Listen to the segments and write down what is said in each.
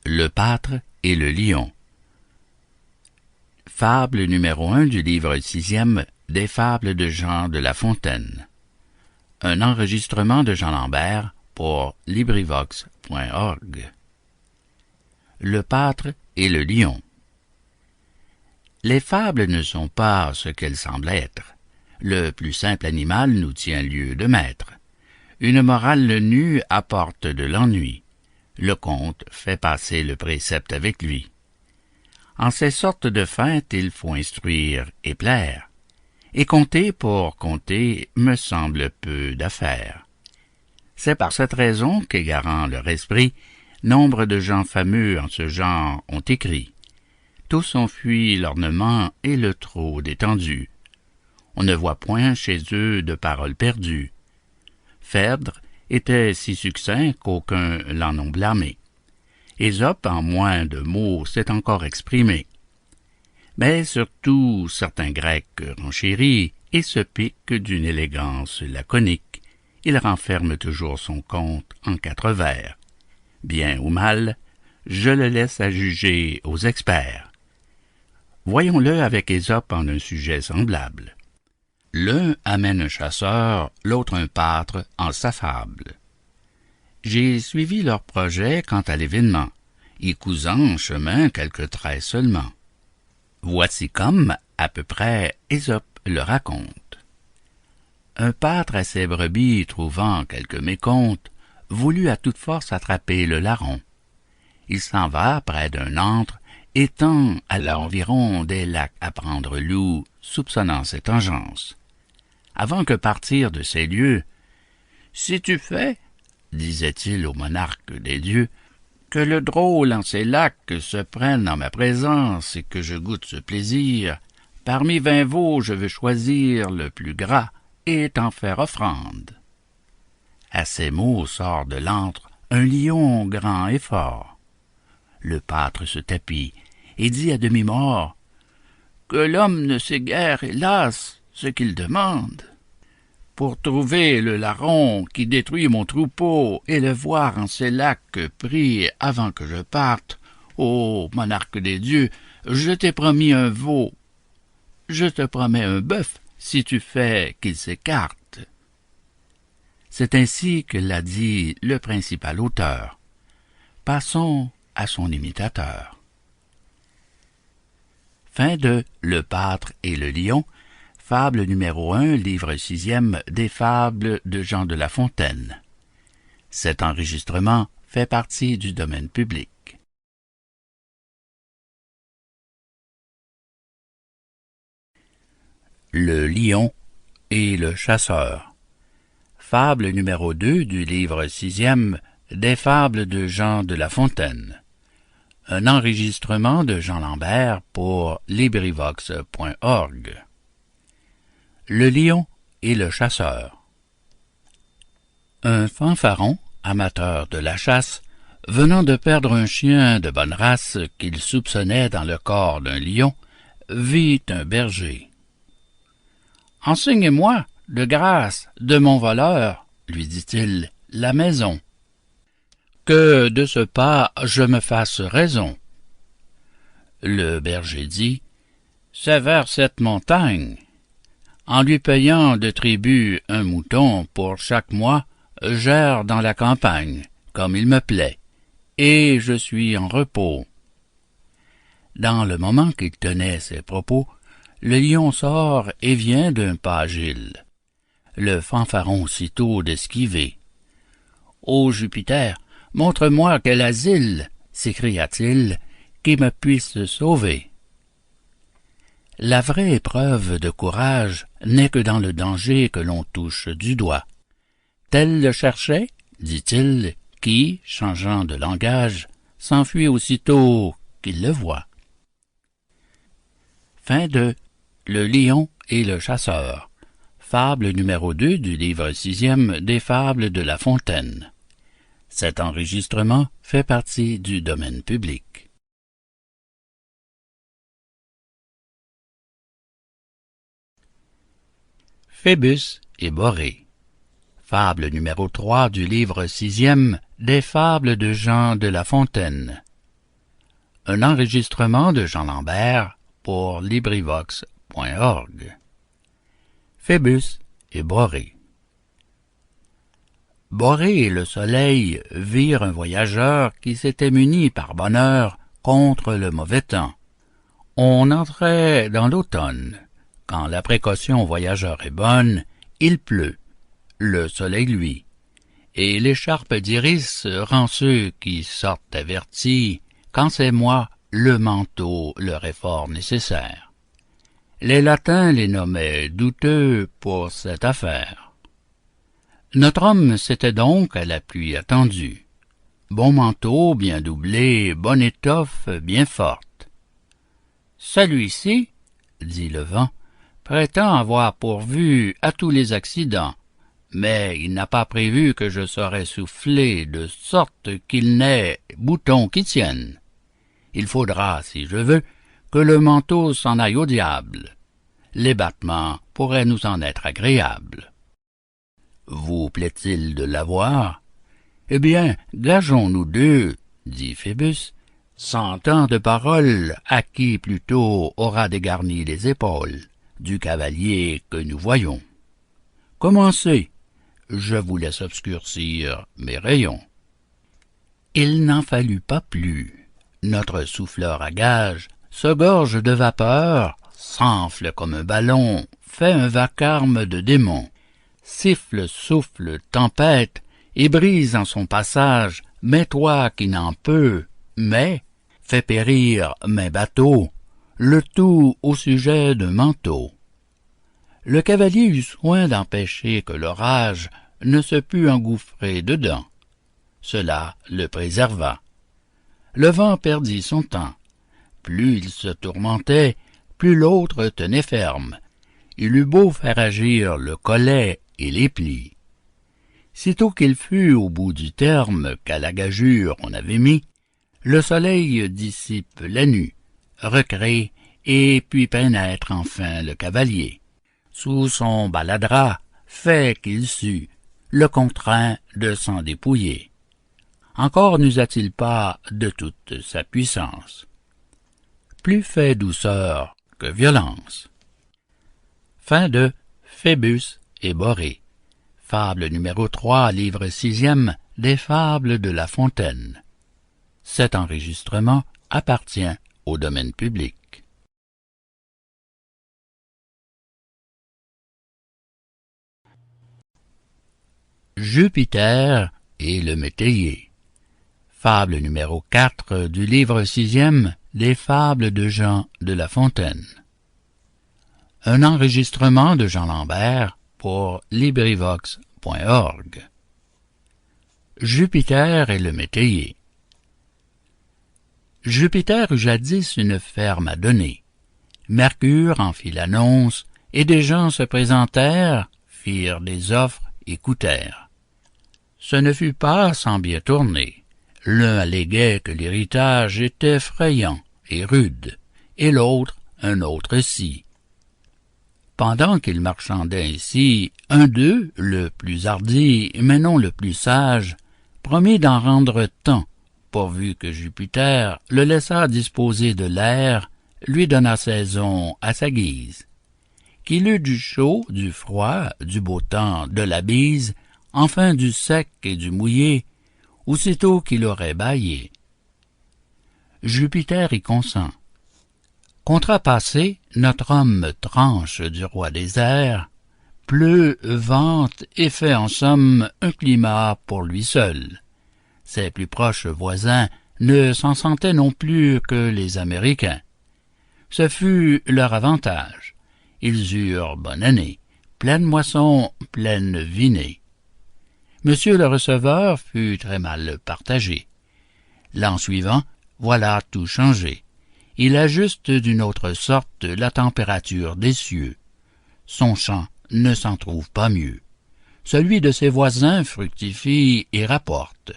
Le pâtre et le lion. Fable numéro 1 du livre 6e des fables de Jean de La Fontaine. Un enregistrement de Jean Lambert pour LibriVox.org. Le pâtre et le lion. Les fables ne sont pas ce qu'elles semblent être. Le plus simple animal nous tient lieu de maître. Une morale nue apporte de l'ennui. Le conte fait passer le précepte avec lui. En ces sortes de fêtes, il faut instruire et plaire. Et compter pour compter me semble peu d'affaires. C'est par cette raison qu'égarant leur esprit, nombre de gens fameux en ce genre ont écrit. Tous ont fui l'ornement et le trot d'étendue. On ne voit point chez eux de paroles perdues. Phèdre était si succinct qu'aucuns l'en ont blâmé. Ésope, en moins de mots, s'est encore exprimé. Mais surtout, certains Grecs renchéris et se piquent d'une élégance laconique. Il renferme toujours son conte en 4 vers. Bien ou mal, je le laisse à juger aux experts. Voyons-le avec Ésope en un sujet semblable. L'un amène un chasseur, l'autre un pâtre en sa fable. J'ai suivi leur projet quant à l'événement, y cousant en chemin quelques traits seulement. Voici comme, à peu près, Ésope le raconte. Un pâtre à ses brebis, trouvant quelque mécompte, voulut à toute force attraper le larron. Il s'en va près d'un antre, étant à l'environ des lacs à prendre loup, soupçonnant cette engeance. Avant que partir de ces lieux, « Sais-tu fait, disait-il au monarque des dieux, que le drôle en ces lacs se prenne en ma présence et que je goûte ce plaisir, parmi 20 veaux je veux choisir le plus gras et t'en faire offrande. » À ces mots sort de l'antre un lion grand et fort. Le pâtre se tapit et dit à demi-mort, « Que l'homme ne sait guère, hélas, ce qu'il demande. Pour trouver le larron qui détruit mon troupeau et le voir en ces lacs pris avant que je parte, ô monarque des dieux, je t'ai promis un veau. Je te promets un bœuf si tu fais qu'il s'écarte. » C'est ainsi que l'a dit le principal auteur. Passons à son imitateur. Fin de Le pâtre et le lion, fable numéro 1, livre 6e des fables de Jean de La Fontaine. Cet enregistrement fait partie du domaine public. Le lion et le chasseur. Fable numéro 2 du livre 6e des fables de Jean de La Fontaine. Un enregistrement de Jean Lambert pour LibriVox.org. Le lion et le chasseur. Un fanfaron, amateur de la chasse, venant de perdre un chien de bonne race qu'il soupçonnait dans le corps d'un lion, vit un berger. « Enseignez-moi, de grâce, de mon voleur, lui dit-il, la maison, que de ce pas je me fasse raison. » Le berger dit, « C'est vers cette montagne. » En lui payant de tribut un mouton pour chaque mois, j'erre dans la campagne, comme il me plaît, et je suis en repos. Dans le moment qu'il tenait ces propos, le lion sort et vient d'un pas agile. Le fanfaron sitôt d'esquiver. « Ô Jupiter, montre-moi quel asile, s'écria-t-il, qui me puisse sauver. » La vraie épreuve de courage n'est que dans le danger que l'on touche du doigt. Tel le cherchait, dit-il, qui, changeant de langage, s'enfuit aussitôt qu'il le voit. Fin de Le lion et le chasseur. Fable numéro 2 du livre 6e des fables de La Fontaine. Cet enregistrement fait partie du domaine public. Phébus et Borée. Fable numéro 3 du livre 6e des fables de Jean de La Fontaine. Un enregistrement de Jean Lambert pour LibriVox.org. Phébus et Borée. Borée et le soleil virent un voyageur qui s'était muni par bonheur contre le mauvais temps. On entrait dans l'automne. Quand la précaution au voyageur est bonne, il pleut, le soleil luit, et l'écharpe d'iris rend ceux qui sortent avertis, quand c'est moi, le manteau leur est fort nécessaire. Les latins les nommaient douteux pour cette affaire. Notre homme s'était donc à la pluie attendu. Bon manteau bien doublé, bonne étoffe bien forte. Celui-ci, dit le vent, prétend avoir pourvu à tous les accidents, mais il n'a pas prévu que je serais soufflé de sorte qu'il n'ait bouton qui tienne. Il faudra, si je veux, que le manteau s'en aille au diable. Les battements pourraient nous en être agréables. Vous plaît-il de l'avoir? Eh bien, gageons-nous deux, dit Phébus, 100 ans de parole à qui plutôt aura dégarni les épaules du cavalier que nous voyons. Commencez, je vous laisse obscurcir mes rayons. Il n'en fallut pas plus. Notre souffleur à gage se gorge de vapeur, s'enfle comme un ballon, fait un vacarme de démon, siffle, souffle, tempête, et brise en son passage, mais toi qui n'en peux, mais fait périr mes bateaux, le tout au sujet d'un manteau. Le cavalier eut soin d'empêcher que l'orage ne se pût engouffrer dedans. Cela le préserva. Le vent perdit son temps. Plus il se tourmentait, plus l'autre tenait ferme. Il eut beau faire agir le collet et les plis. Sitôt qu'il fut au bout du terme qu'à la gageure on avait mis, le soleil dissipe la nue, recrée, et puis pénètre enfin le cavalier. Sous son baladra, fait qu'il sut, le contraint de s'en dépouiller. Encore n'usa-t-il pas de toute sa puissance. Plus fait douceur que violence. Fin de Phébus et Borée. Fable numéro 3, livre 6e des Fables de La Fontaine. Cet enregistrement appartient au domaine public. Jupiter et le métayer. Fable numéro 4 du livre 6e des Fables de Jean de La Fontaine. Un enregistrement de Jean Lambert pour LibriVox.org. Jupiter et le métayer. Jupiter eut jadis une ferme à donner. Mercure en fit l'annonce, et des gens se présentèrent, firent des offres, écoutèrent. Ce ne fut pas sans bien tourner. L'un alléguait que l'héritage était effrayant et rude, et l'autre un autre si. Pendant qu'ils marchandaient ainsi, un d'eux, le plus hardi, mais non le plus sage, promit d'en rendre tant, pourvu que Jupiter le laissa disposer de l'air, lui donna saison à sa guise. Qu'il eût du chaud, du froid, du beau temps, de la bise, enfin du sec et du mouillé, aussitôt qu'il aurait bâillé. Jupiter y consent. Contrat passé, notre homme tranche du roi des airs, pleut, vente et fait en somme un climat pour lui seul. Ses plus proches voisins ne s'en sentaient non plus que les Américains. Ce fut leur avantage. Ils eurent bonne année, pleine moisson, pleine vinée. Monsieur le receveur fut très mal partagé. L'an suivant, voilà tout changé. Il ajuste d'une autre sorte la température des cieux. Son champ ne s'en trouve pas mieux. Celui de ses voisins fructifie et rapporte.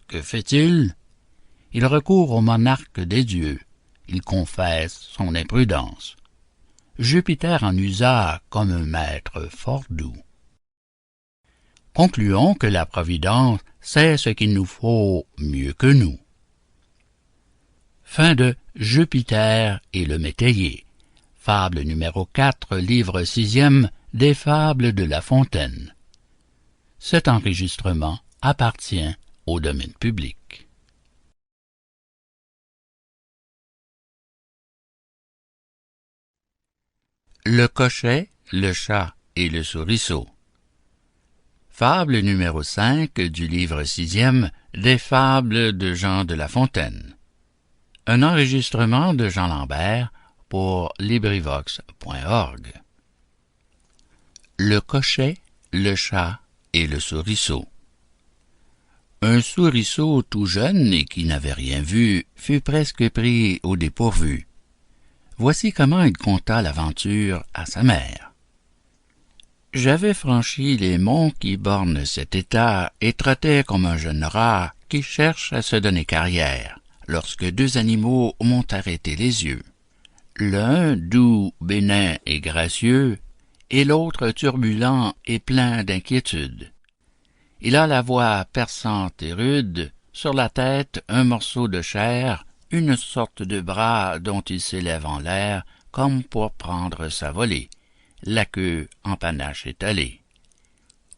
Que fait-il? Il recourt au monarque des dieux. Il confesse son imprudence. Jupiter en usa comme un maître fort doux. Concluons que la Providence sait ce qu'il nous faut mieux que nous. Fin de Jupiter et le métayer. Fable numéro 4, livre 6e des Fables de La Fontaine. Cet enregistrement appartient au domaine public. Le cocher, le chat et le souriceau. Fable numéro 5 du livre 6e des Fables de Jean de La Fontaine. Un enregistrement de Jean Lambert pour LibriVox.org. Le cocher, le chat et le souriceau. Un souriceau tout jeune et qui n'avait rien vu fut presque pris au dépourvu. Voici comment il conta l'aventure à sa mère. J'avais franchi les monts qui bornent cet état et trottais comme un jeune rat qui cherche à se donner carrière, lorsque deux animaux m'ont arrêté les yeux. L'un doux, bénin et gracieux, et l'autre turbulent et plein d'inquiétude. Il a la voix perçante et rude, sur la tête un morceau de chair, une sorte de bras dont il s'élève en l'air comme pour prendre sa volée, la queue en panache étalée.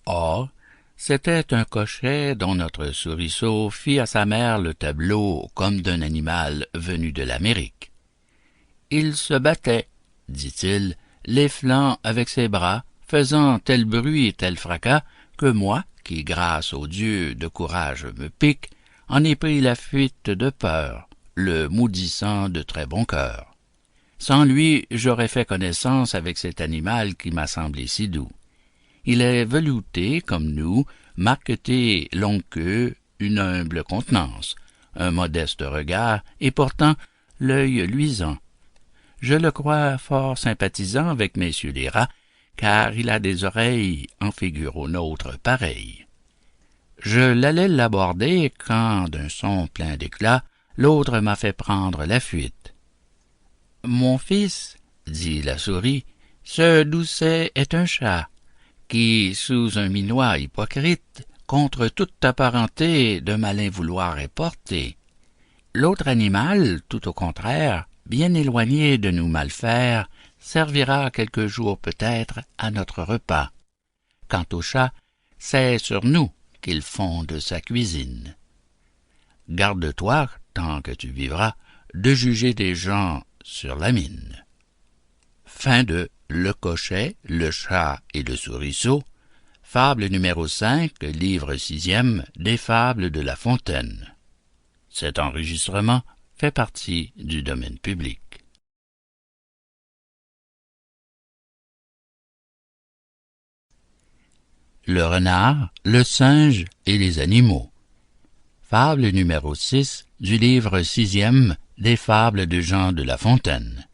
Or, c'était un cocher dont notre souriceau fit à sa mère le tableau comme d'un animal venu de l'Amérique. Il se battait, dit-il, les flancs avec ses bras, faisant tel bruit et tel fracas que moi, qui grâce aux dieux de courage me pique, en ai pris la fuite de peur, le maudissant de très bon cœur. Sans lui, j'aurais fait connaissance avec cet animal qui m'a semblé si doux. Il est velouté comme nous, marqueté longue queue, une humble contenance, un modeste regard et pourtant l'œil luisant. Je le crois fort sympathisant avec messieurs les rats, car il a des oreilles en figure aux nôtres pareilles. Je l'allais l'aborder quand, d'un son plein d'éclat, l'autre m'a fait prendre la fuite. « Mon fils, dit la souris, ce doucet est un chat, qui, sous un minois hypocrite, contre toute ta parenté de malin vouloir est porté. L'autre animal, tout au contraire, bien éloigné de nous mal faire, servira quelques jours peut-être à notre repas. Quant au chat, c'est sur nous qu'il fonde sa cuisine. Garde-toi, tant que tu vivras, de juger des gens sur la mine. » Fin de Le cocher, le chat et le souriceau, fable numéro 5, livre 6e des Fables de La Fontaine. Cet enregistrement fait partie du domaine public. Le renard, le singe et les animaux. Fable numéro 6 du livre 6e des Fables de Jean de La Fontaine.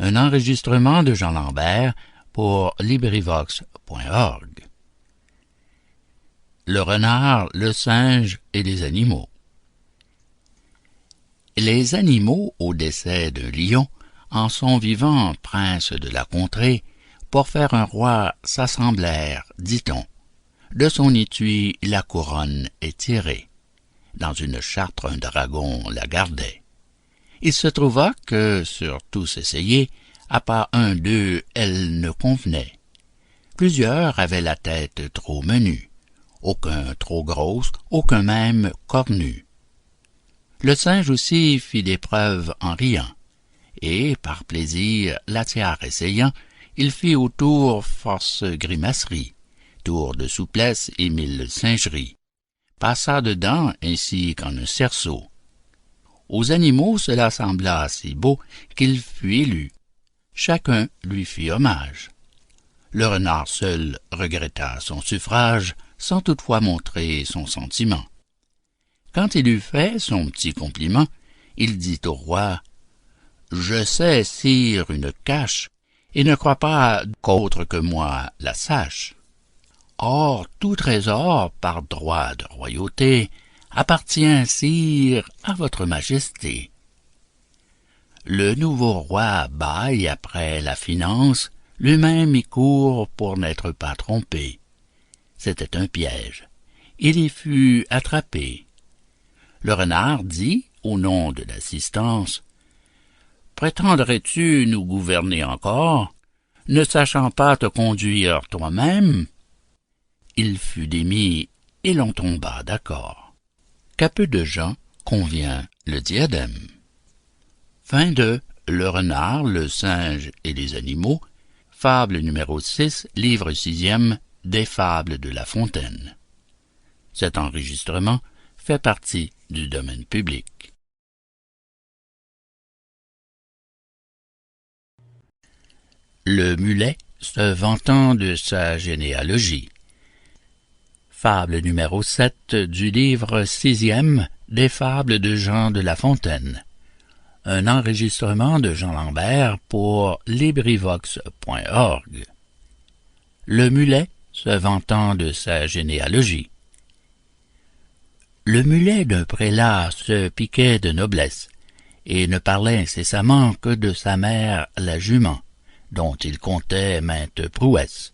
Un enregistrement de Jean Lambert pour LibriVox.org. Le renard, le singe et les animaux. Les animaux, au décès d'un lion, en son vivant prince de la contrée, pour faire un roi s'assemblèrent, dit-on. De son étui la couronne est tirée. Dans une chartre un dragon la gardait. Il se trouva que, sur tous essayés, à part un d'eux, elle ne convenait. Plusieurs avaient la tête trop menue, aucun trop grosse, aucun même cornu. Le singe aussi fit des preuves en riant, et, par plaisir, la tiare essayant, il fit autour force grimaceries, tour de souplesse et mille singeries, passa dedans ainsi qu'en un cerceau. Aux animaux cela sembla si beau qu'il fut élu. Chacun lui fit hommage. Le renard seul regretta son suffrage, sans toutefois montrer son sentiment. Quand il eut fait son petit compliment, il dit au roi « Je sais, sire, une cache, et ne crois pas qu'autre que moi la sache. Or, tout trésor, par droit de royauté, appartient, sire, à votre majesté. » Le nouveau roi bâille après la finance, lui-même y court pour n'être pas trompé. C'était un piège. Il y fut attrapé. Le renard dit, au nom de l'assistance, « Prétendrais-tu nous gouverner encore, ne sachant pas te conduire toi-même? » Il fut démis et l'on tomba d'accord. Qu'à peu de gens convient le diadème. Fin de Le renard, le singe et les animaux, fable numéro 6, livre 6e, des fables de La Fontaine. Cet enregistrement fait partie du domaine public. Le mulet se vantant de sa généalogie. Fable numéro 7 du livre 6e des fables de Jean de La Fontaine. Un enregistrement de Jean Lambert pour LibriVox.org. Le mulet se vantant de sa généalogie. Le mulet d'un prélat se piquait de noblesse, et ne parlait incessamment que de sa mère la jument, dont il contait maintes prouesses.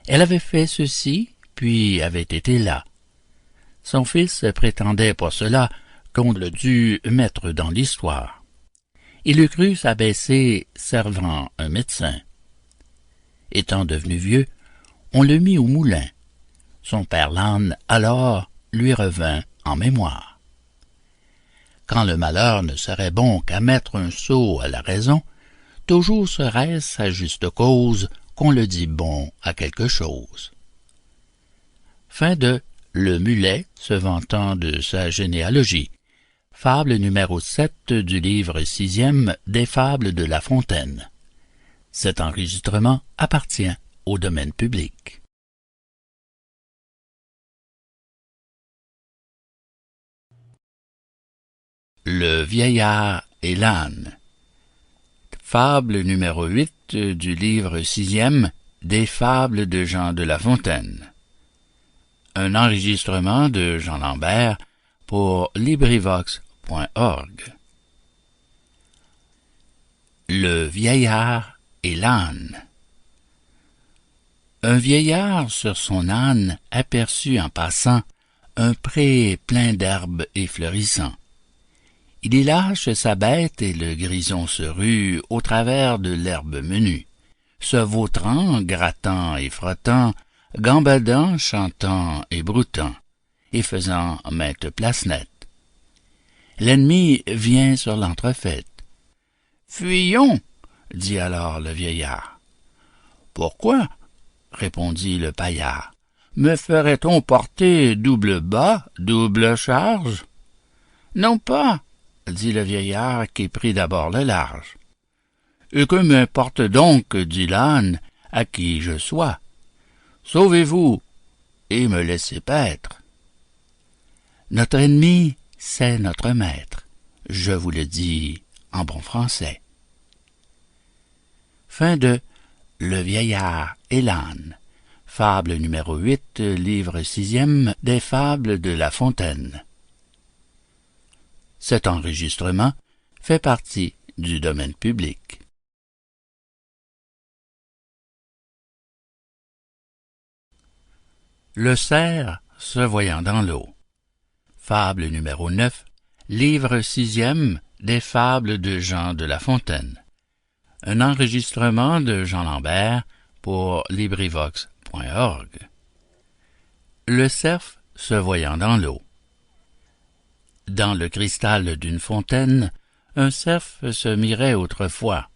Elle avait fait ceci, puis avait été là. Son fils prétendait pour cela qu'on le dût mettre dans l'histoire. Il eût cru s'abaisser servant un médecin. Étant devenu vieux, on le mit au moulin. Son père l'âne, alors, lui revint en mémoire. Quand le malheur ne serait bon qu'à mettre un sot à la raison, toujours serait-ce à juste cause qu'on le dit bon à quelque chose. Fin de Le mulet se vantant de sa généalogie. Fable numéro 7 du livre 6e des fables de La Fontaine. Cet enregistrement appartient au domaine public. Le vieillard et l'âne. Fable numéro 8 du livre 6e des fables de Jean de La Fontaine. Un enregistrement de Jean Lambert pour LibriVox.org. Le vieillard et l'âne. Un vieillard sur son âne aperçut en passant un pré plein d'herbes et fleurissant. Il y lâche sa bête et le grison se rue au travers de l'herbe menue, se vautrant, grattant et frottant, gambadant, chantant et broutant, et faisant maintes places nettes. L'ennemi vient sur l'entrefaite. « Fuyons !» dit alors le vieillard. « Pourquoi ?» répondit le paillard. « Me ferait-on porter double bas, double charge ?»« Non pas !» dit le vieillard qui prit d'abord le large. « Et que m'importe donc, dit l'âne, à qui je sois? Sauvez-vous et me laissez paître. Notre ennemi, c'est notre maître, je vous le dis en bon français. » Fin de Le vieillard et l'âne. Fable numéro 8, livre 6e des fables de La Fontaine. Cet enregistrement fait partie du domaine public. Le cerf se voyant dans l'eau. Fable numéro 9, livre 6e des fables de Jean de La Fontaine. Un enregistrement de Jean Lambert pour LibriVox.org. Le cerf se voyant dans l'eau. Dans le cristal d'une fontaine, un cerf se mirait autrefois,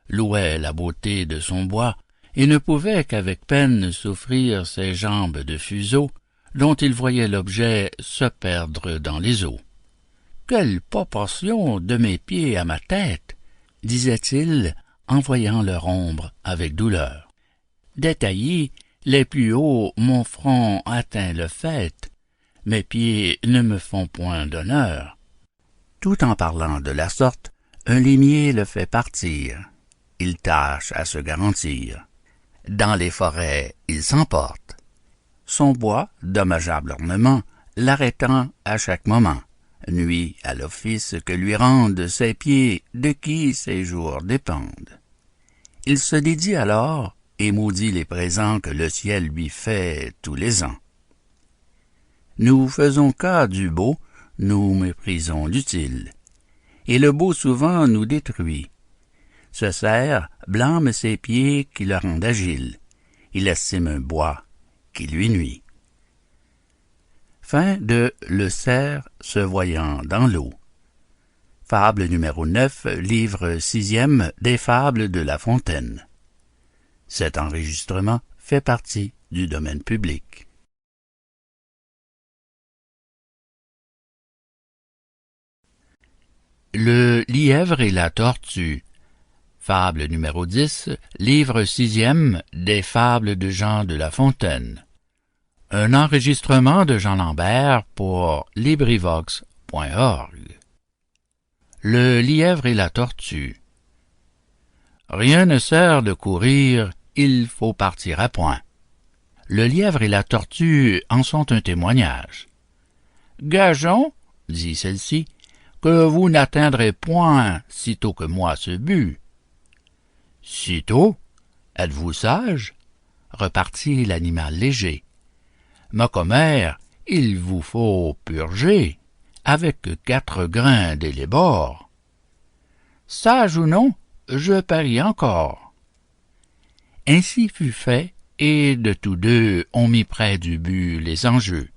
louait la beauté de son bois, et ne pouvait qu'avec peine souffrir ses jambes de fuseau, dont il voyait l'objet se perdre dans les eaux. « Quelle proportion de mes pieds à ma tête !» disait-il, en voyant leur ombre avec douleur. « Détaillés, les plus hauts, mon front atteint le faîte, mes pieds ne me font point d'honneur. » Tout en parlant de la sorte, un limier le fait partir. Il tâche à se garantir. Dans les forêts, il s'emporte. Son bois, dommageable ornement, l'arrêtant à chaque moment, nuit à l'office que lui rendent ses pieds de qui ses jours dépendent. Il se dédie alors et maudit les présents que le ciel lui fait tous les ans. Nous faisons cas du beau, nous méprisons l'utile, et le beau souvent nous détruit. Ce cerf blâme ses pieds qui le rendent agile, il estime un bois qui lui nuit. Fin de Le cerf se voyant dans l'eau. Fable numéro 9, livre 6e des Fables de La Fontaine. Cet enregistrement fait partie du domaine public. Le lièvre et la tortue. Fable numéro 10, livre 6e des Fables de Jean de La Fontaine. Un enregistrement de Jean Lambert pour LibriVox.org. Le lièvre et la tortue. Rien ne sert de courir, il faut partir à point. Le lièvre et la tortue en sont un témoignage. Gageons, dit celle-ci, que vous n'atteindrez point sitôt que moi ce but. Sitôt? Êtes-vous sage? Repartit l'animal léger. Ma commère, il vous faut purger, avec 4 grains d'élébore. Sage ou non, je parie encore. Ainsi fut fait, et de tous deux on mit près du but les enjeux.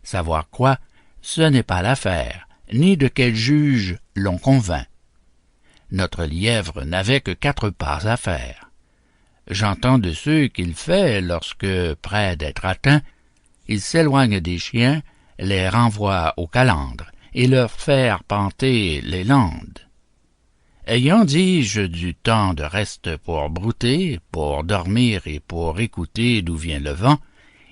Savoir quoi, ce n'est pas l'affaire, ni de quel juge l'on convainc. Notre lièvre n'avait que 4 pas à faire. J'entends de ceux qu'il fait lorsque, près d'être atteint, il s'éloigne des chiens, les renvoie aux calandres, et leur fait arpenter les landes. Ayant, dis-je, du temps de reste pour brouter, pour dormir et pour écouter d'où vient le vent,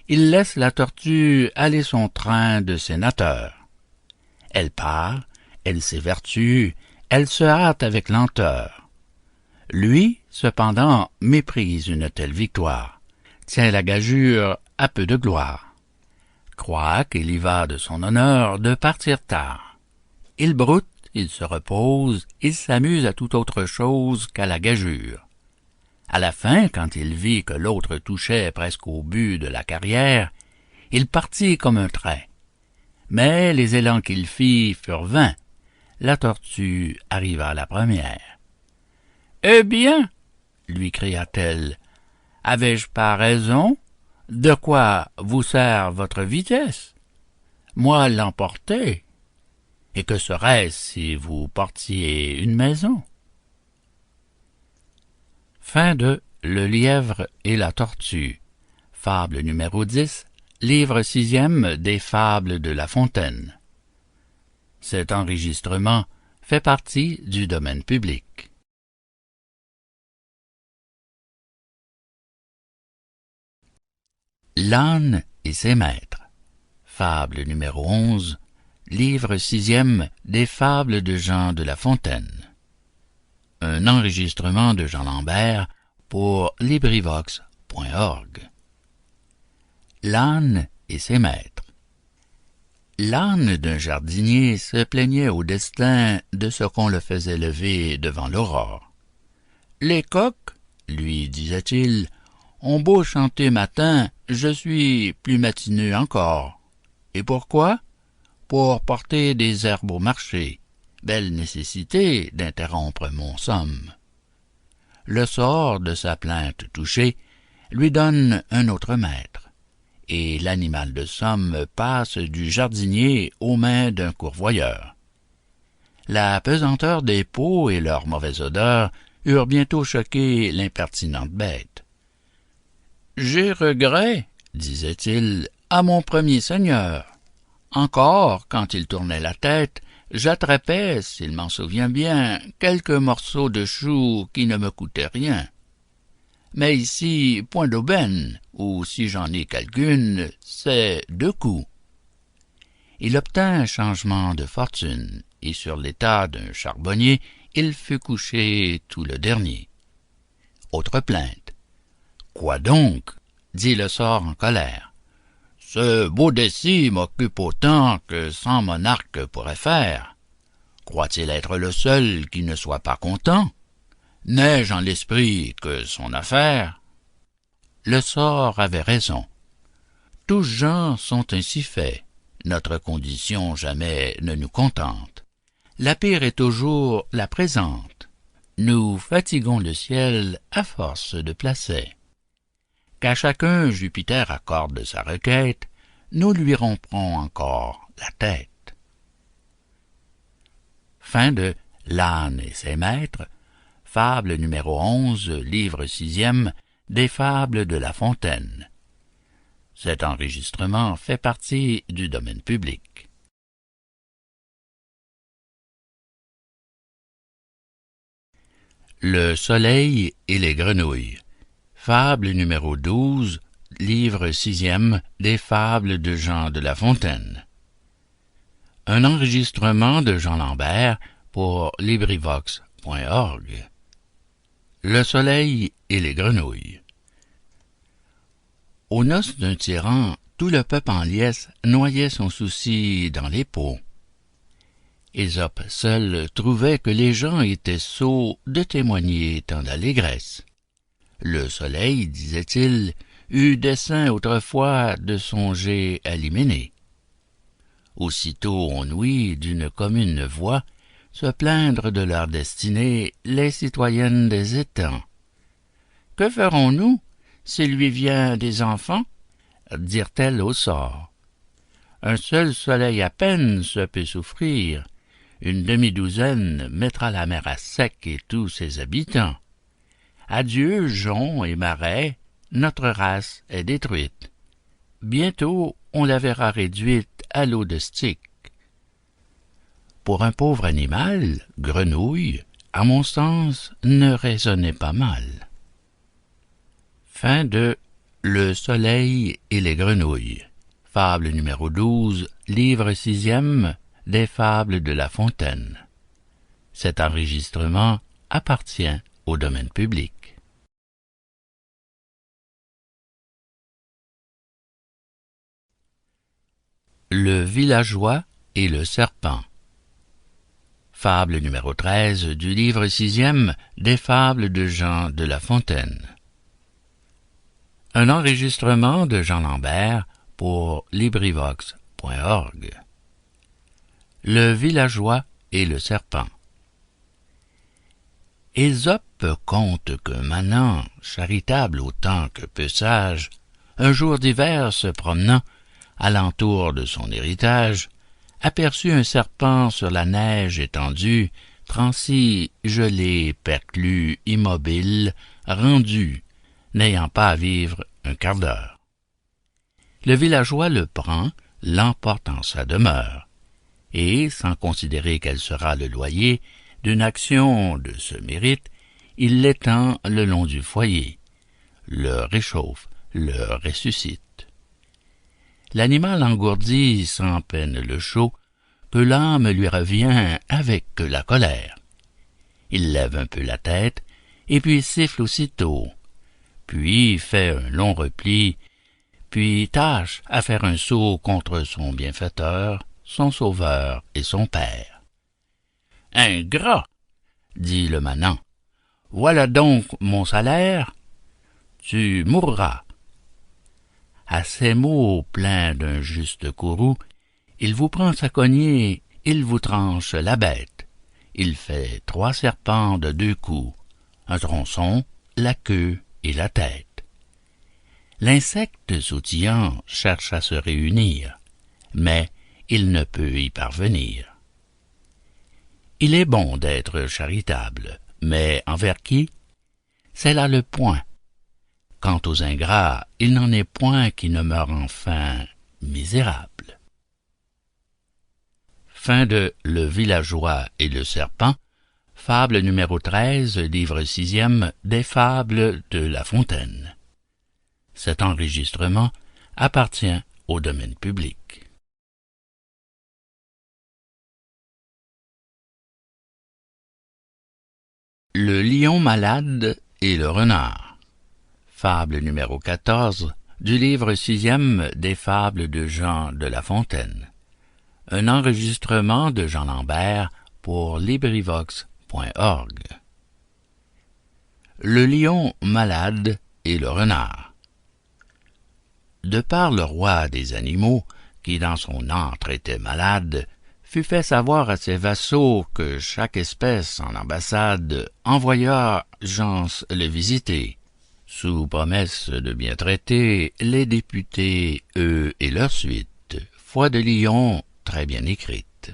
il laisse la tortue aller son train de sénateur. Elle part, elle s'évertue, elle se hâte avec lenteur. Lui, cependant, méprise une telle victoire, tient la gageure à peu de gloire. Croit qu'il y va de son honneur de partir tard. Il broute, il se repose, il s'amuse à toute autre chose qu'à la gageure. À la fin, quand il vit que l'autre touchait presque au but de la carrière, il partit comme un train. Mais les élans qu'il fit furent vains. La tortue arriva la première. « Eh bien, lui cria-t-elle, avais-je pas raison? De quoi vous sert votre vitesse? Moi l'emporter. Et que serait-ce si vous portiez une maison? » Fin de Le lièvre et la tortue. Fable numéro 10, livre 6e des Fables de La Fontaine. Cet enregistrement fait partie du domaine public. L'âne et ses maîtres. Fable numéro 11, livre 6e des Fables de Jean de La Fontaine. Un enregistrement de Jean Lambert pour LibriVox.org. L'âne et ses maîtres. L'âne d'un jardinier se plaignait au destin de ce qu'on le faisait lever devant l'aurore. « Les coqs, lui disait-il, ont beau chanter matin, je suis plus matineux encore. Et pourquoi? Pour porter des herbes au marché. Belle nécessité d'interrompre mon somme. » Le sort de sa plainte touché lui donne un autre maître, et l'animal de somme passe du jardinier aux mains d'un courvoyeur. La pesanteur des peaux et leur mauvaise odeur eurent bientôt choqué l'impertinente bête. « J'ai regret, disait-il, à mon premier seigneur. Encore, quand il tournait la tête, j'attrapais, s'il m'en souvient bien, quelques morceaux de chou qui ne me coûtaient rien. Mais ici, point d'aubaine, ou si j'en ai quelqu'une, c'est 2 coups. » Il obtint un changement de fortune, et sur l'état d'un charbonnier, il fut couché tout le dernier. Autre plainte. « Quoi donc? » dit le sort en colère. « Ce beau décis m'occupe autant que 100 monarques pourraient faire. Croit-il être le seul qui ne soit pas content? N'ai-je en l'esprit que son affaire? » Le sort avait raison. Tous gens sont ainsi faits, notre condition jamais ne nous contente. La pire est toujours la présente. Nous fatiguons le ciel à force de placets. Qu'à chacun Jupiter accorde sa requête, nous lui romprons encore la tête. Fin de L'âne et ses maîtres, fable numéro 11, livre 6e, des fables de La Fontaine. Cet enregistrement fait partie du domaine public. Le soleil et les grenouilles. Fable numéro 12, livre 6e, des fables de Jean de La Fontaine. Un enregistrement de Jean Lambert pour LibriVox.org. Le soleil et les grenouilles. Aux noces d'un tyran, tout le peuple en liesse noyait son souci dans les pots. Ésope seul trouvait que les gens étaient sots de témoigner tant d'allégresse. Le soleil, disait-il, eut dessein autrefois de songer à l'hyménée. Aussitôt on ouït d'une commune voix se plaindre de leur destinée les citoyennes des étangs. « Que ferons-nous s'il lui vient des enfants ?» dirent-elles au sort. « Un seul soleil à peine se peut souffrir. Une demi-douzaine mettra la mer à sec et tous ses habitants. Adieu, joncs et marais, notre race est détruite. Bientôt on la verra réduite à l'eau de Styx. » Pour un pauvre animal, grenouille, à mon sens, ne raisonnait pas mal. Fin de Le soleil et les grenouilles. Fable numéro 12, livre 6e, des fables de La Fontaine. Cet enregistrement appartient au domaine public. Le villageois et le serpent. Fable numéro 13 du livre 6e des fables de Jean de La Fontaine. Un enregistrement de Jean Lambert pour LibriVox.org. Le villageois et le serpent. Ésope conte qu'un manant, charitable autant que peu sage, un jour d'hiver se promenant, alentour de son héritage, aperçut un serpent sur la neige étendue, transi, gelé, perclus, immobile, rendu, n'ayant pas à vivre un quart d'heure. Le villageois le prend, l'emporte en sa demeure, et, sans considérer quel sera le loyer d'une action de ce mérite, il l'étend le long du foyer, le réchauffe, le ressuscite. L'animal engourdit sans peine le chaud, que l'âme lui revient avec la colère. Il lève un peu la tête, et puis siffle aussitôt, puis fait un long repli, puis tâche à faire un saut contre son bienfaiteur, son sauveur et son père. « Ingrat !» dit le manant, « voilà donc mon salaire, tu mourras. » À ces mots pleins d'un juste courroux, il vous prend sa cognée, il vous tranche la bête. Il fait 3 serpents de 2 coups, un tronçon, la queue et la tête. L'insecte sautillant cherche à se réunir, mais il ne peut y parvenir. Il est bon d'être charitable, mais envers qui? C'est là le point. Quant aux ingrats, il n'en est point qui ne meurent enfin misérables. Fin de Le villageois et le serpent, fable numéro 13, livre 6e des fables de La Fontaine. Cet enregistrement appartient au domaine public. Le lion malade et le renard. Fable numéro 14 du livre 6e des fables de Jean de La Fontaine. Un enregistrement de Jean Lambert pour LibriVox.org. Le lion malade et le renard. De par le roi des animaux, qui dans son antre était malade, fut fait savoir à ses vassaux que chaque espèce en ambassade envoya gens le visiter, sous promesse de bien traiter les députés, eux et leur suite, foi de lion très bien écrite.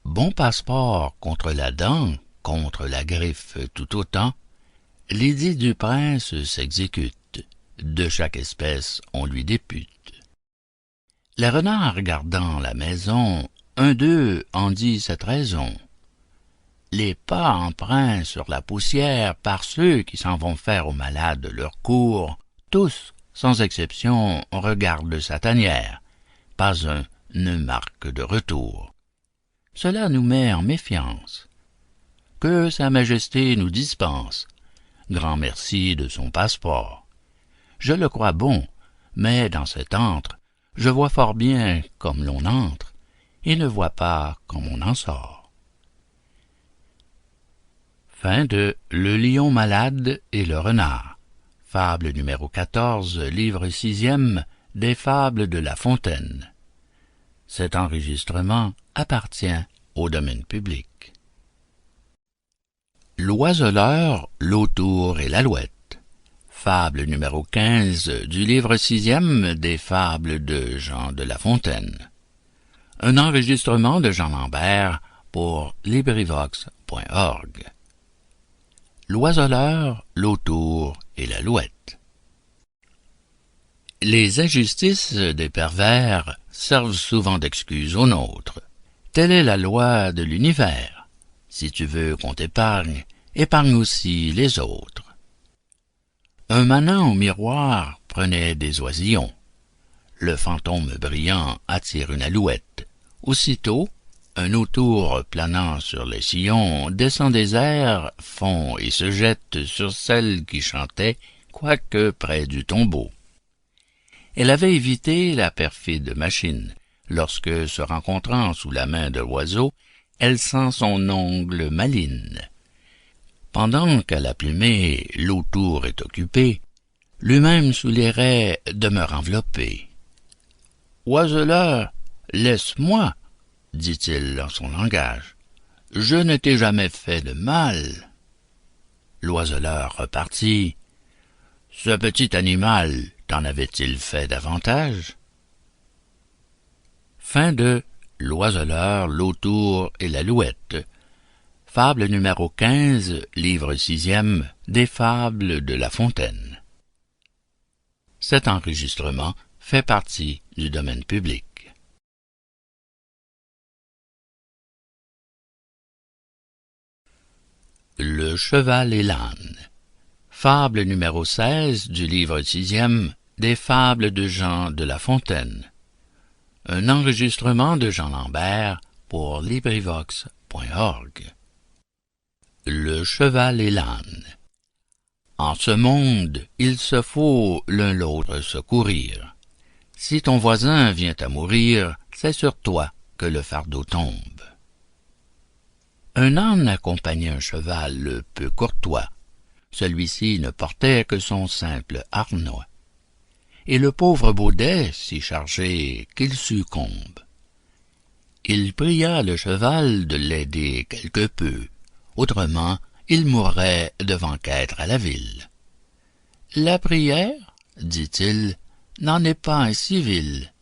Bon passeport contre la dent, contre la griffe tout autant, l'édit du prince s'exécute, de chaque espèce on lui députe. Les renards gardant la maison, un d'eux en dit cette raison. Les pas empreints sur la poussière par ceux qui s'en vont faire aux malades leur cours, tous, sans exception, regardent sa tanière, pas un ne marque de retour. Cela nous met en méfiance. Que sa majesté nous dispense, grand merci de son passeport. Je le crois bon, mais dans cet antre, je vois fort bien comme l'on entre, et ne vois pas comme on en sort. Fin de Le lion malade et le renard. Fable numéro 14, livre 6e, des fables de La Fontaine. Cet enregistrement appartient au domaine public. L'oiseleur, l'autour et l'alouette. Fable numéro 15 du livre 6e des fables de Jean de La Fontaine. Un enregistrement de Jean Lambert pour LibriVox.org. L'oiseleur, l'autour et l'alouette. Les injustices des pervers servent souvent d'excuse aux nôtres. Telle est la loi de l'univers. Si tu veux qu'on t'épargne, épargne aussi les autres. Un manant au miroir prenait des oisillons. Le fantôme brillant attire une alouette. Aussitôt, un autour planant sur les sillons descend des airs, fond et se jette sur celle qui chantait, quoique près du tombeau. Elle avait évité la perfide machine, lorsque, se rencontrant sous la main de l'oiseau, elle sent son ongle maligne. Pendant qu'à la plumée l'autour est occupé, lui-même sous les raies demeure enveloppé. « Oiseleur, laisse-moi, dit-il en son langage, je ne t'ai jamais fait de mal. » L'oiseleur repartit. « Ce petit animal t'en avait-il fait davantage? » Fin de L'oiseleur, l'autour et l'alouette. Fable numéro 15, livre 6e, des fables de La Fontaine. Cet enregistrement fait partie du domaine public. Le cheval et l'âne. Fable numéro 16 du livre 6e, des fables de Jean de La Fontaine. Un enregistrement de Jean Lambert pour LibriVox.org. Le cheval et l'âne. En ce monde, il se faut l'un l'autre secourir. Si ton voisin vient à mourir, c'est sur toi que le fardeau tombe. Un âne accompagnait un cheval peu courtois. Celui-ci ne portait que son simple harnois. Et le pauvre baudet, si chargé qu'il succombe. Il pria le cheval de l'aider quelque peu, autrement il mourrait devant qu'être à la ville. « La prière, dit-il, n'en est pas un si vil.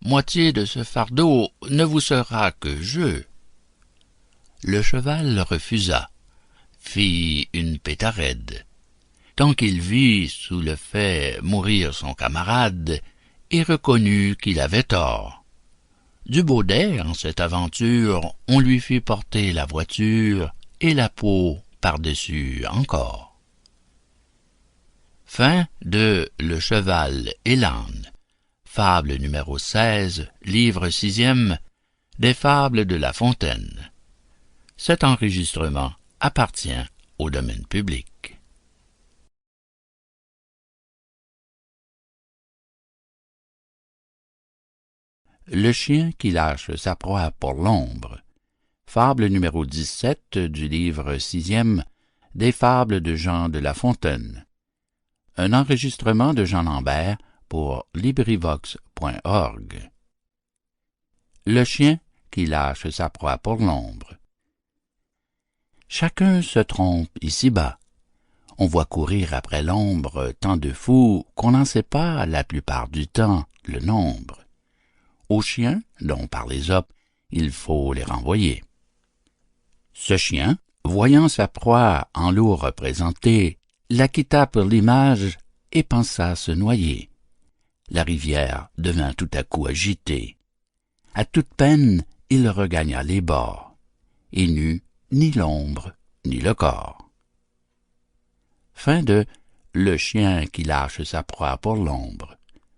Moitié de ce fardeau ne vous sera que jeu. » Le cheval refusa, fit une pétarade, tant qu'il vit sous le fait mourir son camarade, et reconnut qu'il avait tort. Du baudet, en cette aventure, on lui fit porter la voiture, et la peau par-dessus encore. Fin de Le cheval et l'âne. Fable numéro 16, livre 6e, des fables de La Fontaine. Cet enregistrement appartient au domaine public. Le chien qui lâche sa proie pour l'ombre. Fable numéro 17 du livre 6e des fables de Jean de La Fontaine. Un enregistrement de Jean Lambert pour LibriVox.org. Le chien qui lâche sa proie pour l'ombre. Chacun se trompe ici-bas. On voit courir après l'ombre tant de fous qu'on n'en sait pas la plupart du temps le nombre. Aux chiens, dont par l'Ésope, il faut les renvoyer. Ce chien, voyant sa proie en l'eau représentée, la quitta pour l'image et pensa se noyer. La rivière devint tout à coup agitée. À toute peine, il regagna les bords, et n'eut ni l'ombre ni le corps. Fin de Le chien qui lâche sa proie pour l'ombre.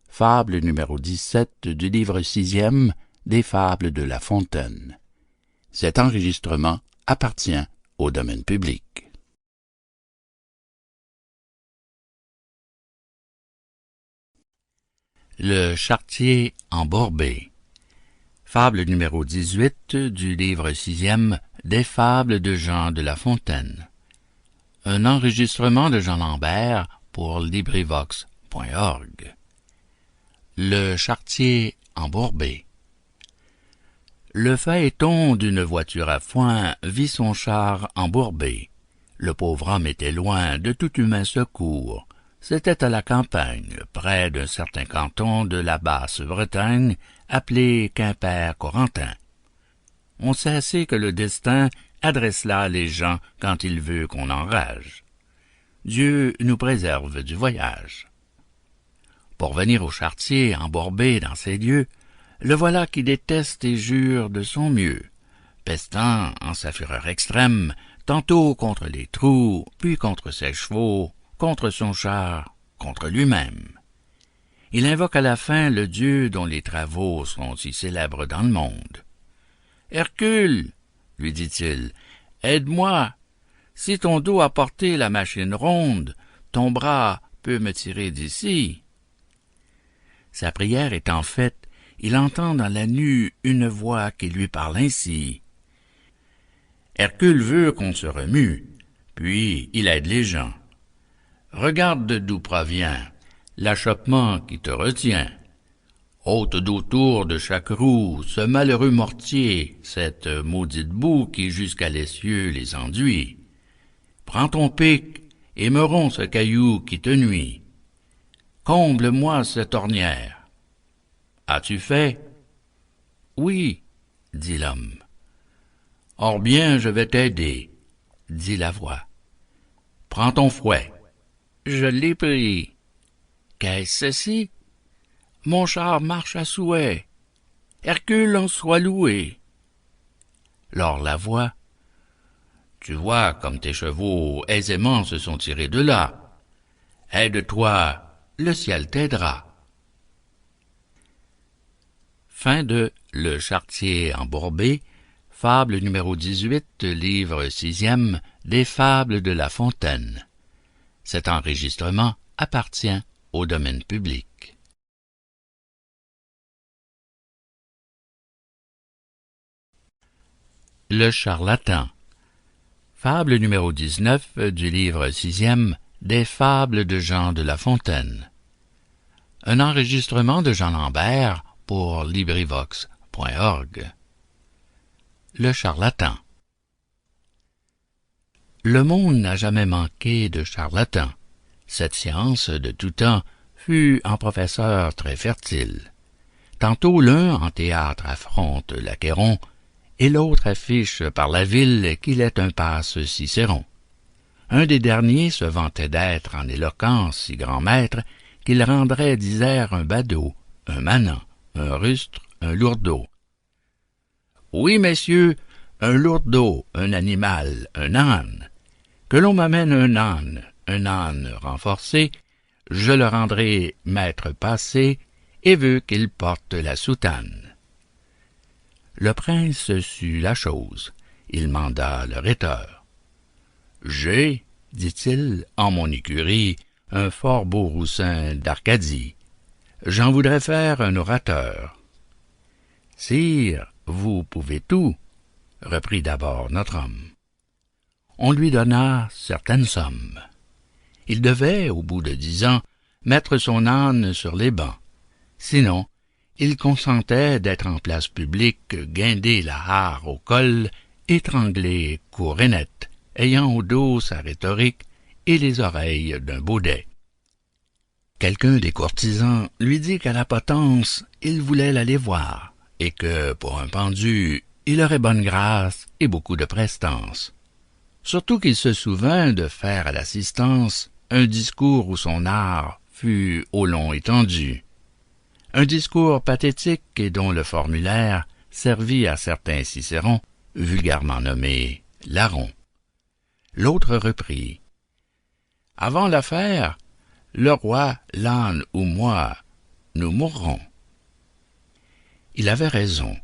Fable numéro 17 du livre 6e des Fables de La Fontaine. Cet enregistrement appartient au domaine public. Le charretier embourbé. Fable numéro 18 du livre 6e des Fables de Jean de La Fontaine. Un enregistrement de Jean Lambert pour LibriVox.org. Le charretier embourbé. Le phaéton d'une voiture à foin vit son char embourbé. Le pauvre homme était loin de tout humain secours. C'était à la campagne, près d'un certain canton de la Basse-Bretagne, appelé Quimper-Corentin. On sait assez que le destin adresse là les gens quand il veut qu'on enrage. Dieu nous préserve du voyage. Pour venir au charretier embourbé dans ces lieux, le voilà qui déteste et jure de son mieux, pestant en sa fureur extrême, tantôt contre les trous, puis contre ses chevaux, contre son char, contre lui-même. Il invoque à la fin le Dieu dont les travaux sont si célèbres dans le monde. « Hercule, lui dit-il, aide-moi. Si ton dos a porté la machine ronde, ton bras peut me tirer d'ici. » Sa prière étant faite, il entend dans la nue une voix qui lui parle ainsi. Hercule veut qu'on se remue, puis il aide les gens. Regarde d'où provient l'achoppement qui te retient. Ôte d'autour de chaque roue ce malheureux mortier, cette maudite boue qui jusqu'à l'essieu les enduit. Prends ton pic et me romps ce caillou qui te nuit. Comble-moi cette ornière. As-tu fait? Oui, dit l'homme. Or bien, je vais t'aider, dit la voix. Prends ton fouet. Je l'ai pris. Qu'est-ce ceci? Mon char marche à souhait. Hercule en soit loué. Lors la voix. Tu vois comme tes chevaux aisément se sont tirés de là. Aide-toi, le ciel t'aidera. Fin de Le charretier embourbé, fable numéro 18, livre 6e des Fables de La Fontaine. Cet enregistrement appartient au domaine public. Le charlatan. Fable numéro 19 du livre 6e des Fables de Jean de La Fontaine. Un enregistrement de Jean Lambert pour LibriVox.org. Le charlatan. Le monde n'a jamais manqué de charlatans. Cette science, de tout temps, fut en professeur très fertile. Tantôt l'un en théâtre affronte l'Achéron, et l'autre affiche par la ville qu'il est un passe-Cicéron. Un des derniers se vantait d'être en éloquence si grand maître qu'il rendrait d'Isère un badaud, un manant, un rustre, un lourdeau. Oui, messieurs, un lourdeau, un animal, un âne. Que l'on m'amène un âne renforcé, je le rendrai maître passé et veux qu'il porte la soutane. Le prince sut la chose, il manda le rhéteur. J'ai, dit-il, en mon écurie, un fort beau roussin d'Arcadie. J'en voudrais faire un orateur. Sire, vous pouvez tout, reprit d'abord notre homme. On lui donna certaines sommes. Il devait, au bout de 10 ans, mettre son âne sur les bancs. Sinon, Il consentait d'être en place publique, guindé la hare au col, étranglé court et net, ayant au dos sa rhétorique et les oreilles d'un baudet. Quelqu'un des courtisans lui dit qu'à la potence, il voulait l'aller voir, et que, pour un pendu, il aurait bonne grâce et beaucoup de prestance. Surtout qu'il se souvint de faire à l'assistance un discours où son art fut au long étendu. Un discours pathétique et dont le formulaire servit à certains Cicérons, vulgairement nommés larrons. L'autre reprit. « Avant l'affaire, le roi, l'âne ou moi, nous mourrons. » Il avait raison.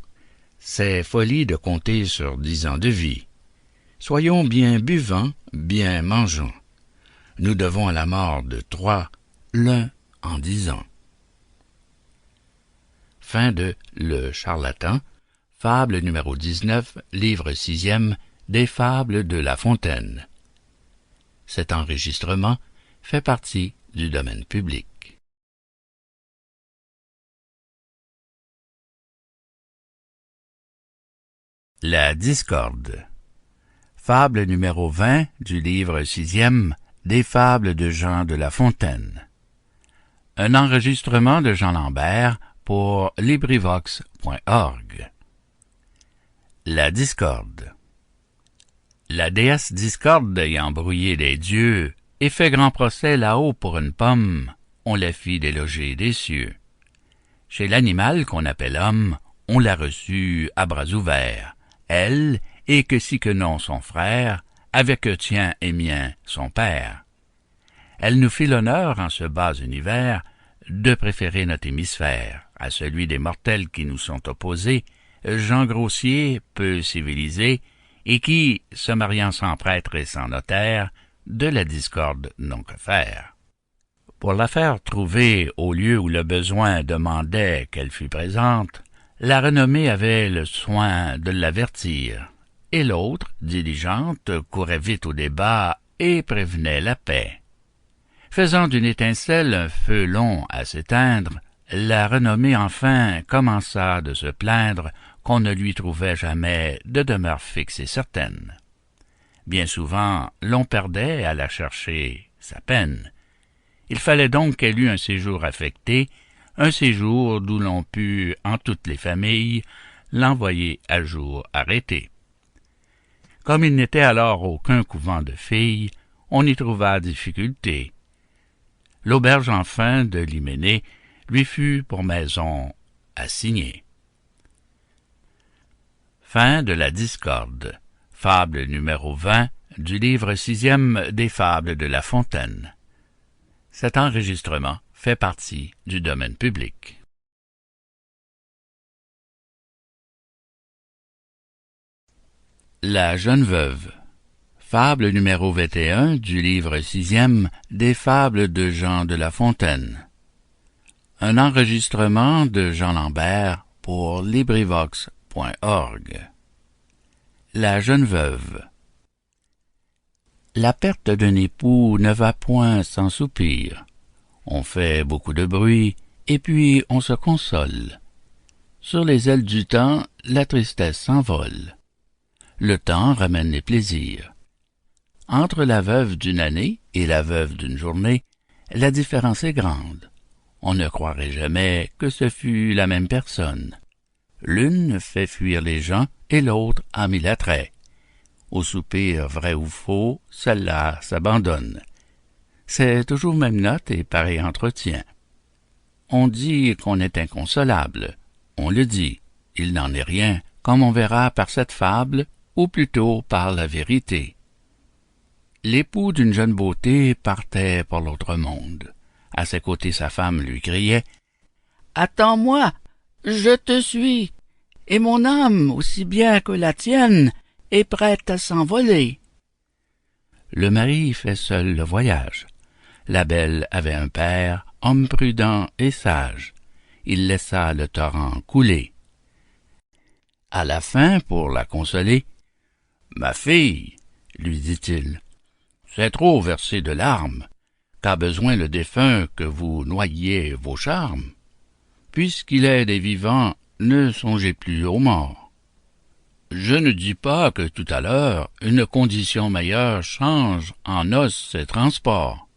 C'est folie de compter sur 10 ans de vie. Soyons bien buvants, bien mangeants. Nous devons à la mort de 3, l'un en 10 ans. Fin de Le Charlatan, fable numéro 19, livre 6e, des fables de La Fontaine. Cet enregistrement fait partie du domaine public. La discorde. Fable numéro 20 du livre 6e, des fables de Jean de La Fontaine. Un enregistrement de Jean Lambert pour LibriVox.org. La discorde. La déesse Discorde ayant brouillé les dieux et fait grand procès là-haut pour une pomme, on la fit déloger des cieux. Chez l'animal qu'on appelle homme, on l'a reçu à bras ouverts, elle, et que si que non son frère, avec tien et mien son père. Elle nous fit l'honneur en ce bas univers de préférer notre hémisphère à celui des mortels qui nous sont opposés, gens grossiers, peu civilisés, et qui, se mariant sans prêtre et sans notaire, de la discorde n'ont que faire. Pour la faire trouver au lieu où le besoin demandait qu'elle fût présente, la renommée avait le soin de l'avertir, et l'autre, diligente, courait vite au débat et prévenait la paix. Faisant d'une étincelle un feu long à s'éteindre, la renommée enfin commença de se plaindre qu'on ne lui trouvait jamais de demeure fixe et certaine. Bien souvent, l'on perdait à la chercher sa peine. Il fallait donc qu'elle eût un séjour affecté, un séjour d'où l'on put, en toutes les familles, l'envoyer à jour arrêté. Comme il n'était alors aucun couvent de filles, on y trouva difficulté. L'auberge enfin de l'Hyménée lui fut pour maison assignée. Fin de la discorde. Fable numéro 20 du livre 6e des fables de La Fontaine. Cet enregistrement fait partie du domaine public. La jeune veuve. Fable numéro 21 du livre 6e des fables de Jean de La Fontaine. Un enregistrement de Jean Lambert pour LibriVox.org. La jeune veuve. La perte d'un époux ne va point sans soupir. On fait beaucoup de bruit, et puis on se console. Sur les ailes du temps, la tristesse s'envole. Le temps ramène les plaisirs. Entre la veuve d'une année et la veuve d'une journée, la différence est grande. On ne croirait jamais que ce fût la même personne. L'une fait fuir les gens et l'autre a mis l'attrait. Au soupir vrai ou faux, celle-là s'abandonne. C'est toujours même note et pareil entretien. On dit qu'on est inconsolable. On le dit. Il n'en est rien, comme on verra par cette fable, ou plutôt par la vérité. L'époux d'une jeune beauté partait pour l'autre monde. À ses côtés sa femme lui criait « Attends-moi, je te suis, et mon âme, aussi bien que la tienne, est prête à s'envoler. » Le mari fait seul le voyage. La belle avait un père, homme prudent et sage. Il laissa le torrent couler. À la fin, pour la consoler, « Ma fille, lui dit-il, c'est trop verser de larmes. Qu'a besoin le défunt que vous noyiez vos charmes? Puisqu'il est des vivants, ne songez plus aux morts. Je ne dis pas que tout à l'heure, une condition meilleure change en os ses transports.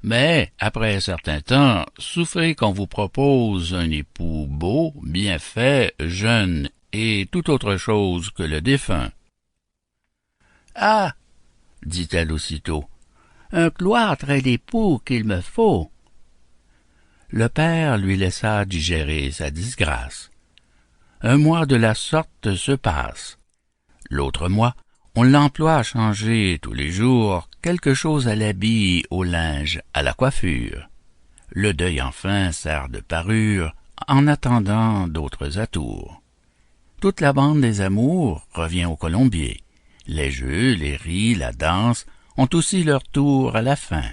Mais, après un certain temps, souffrez qu'on vous propose un époux beau, bien fait, jeune et tout autre chose que le défunt. Ah, dit-elle aussitôt, un cloître est l'époux qu'il me faut. Le père lui laissa digérer sa disgrâce. Un mois de la sorte se passe. L'autre mois, on l'emploie à changer tous les jours quelque chose à l'habit, au linge, à la coiffure. Le deuil enfin sert de parure en attendant d'autres atours. Toute la bande des amours revient au colombier. Les jeux, les ris, la danse ont aussi leur tour à la fin.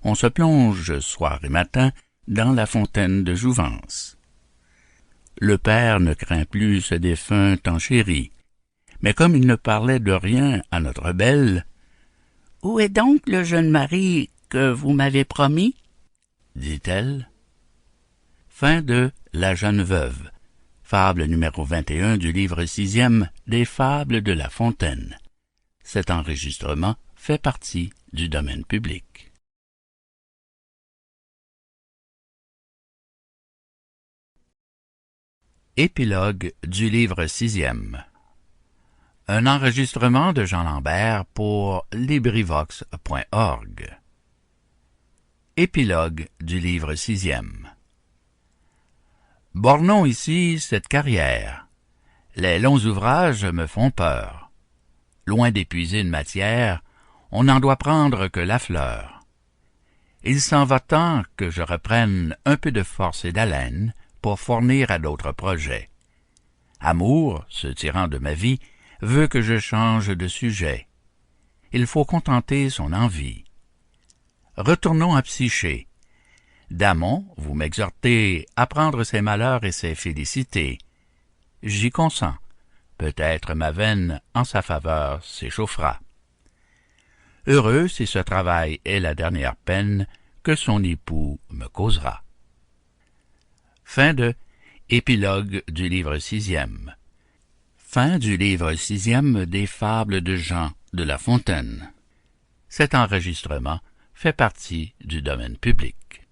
On se plonge soir et matin dans la fontaine de jouvence. Le père ne craint plus ce défunt tant chéri. Mais comme il ne parlait de rien à notre belle, « Où est donc le jeune mari que vous m'avez promis? » dit-elle. Fin de La jeune veuve. Fable numéro 21 du livre 6e des Fables de La Fontaine. Cet enregistrement fait partie du domaine public. Épilogue du livre 6e. Un enregistrement de Jean Lambert pour LibriVox.org. Épilogue du livre 6e. Bornons ici cette carrière. Les longs ouvrages me font peur. Loin d'épuiser une matière, on n'en doit prendre que la fleur. Il s'en va temps que je reprenne un peu de force et d'haleine pour fournir à d'autres projets. Amour, se tirant de ma vie, veut que je change de sujet. Il faut contenter son envie. Retournons à Psyché. Damon, vous m'exhortez à prendre ses malheurs et ses félicités. J'y consens. Peut-être ma veine en sa faveur s'échauffera. Heureux si ce travail est la dernière peine que son époux me causera. Fin de Épilogue du livre 6e. Fin du livre 6e des Fables de Jean de La Fontaine. Cet enregistrement fait partie du domaine public.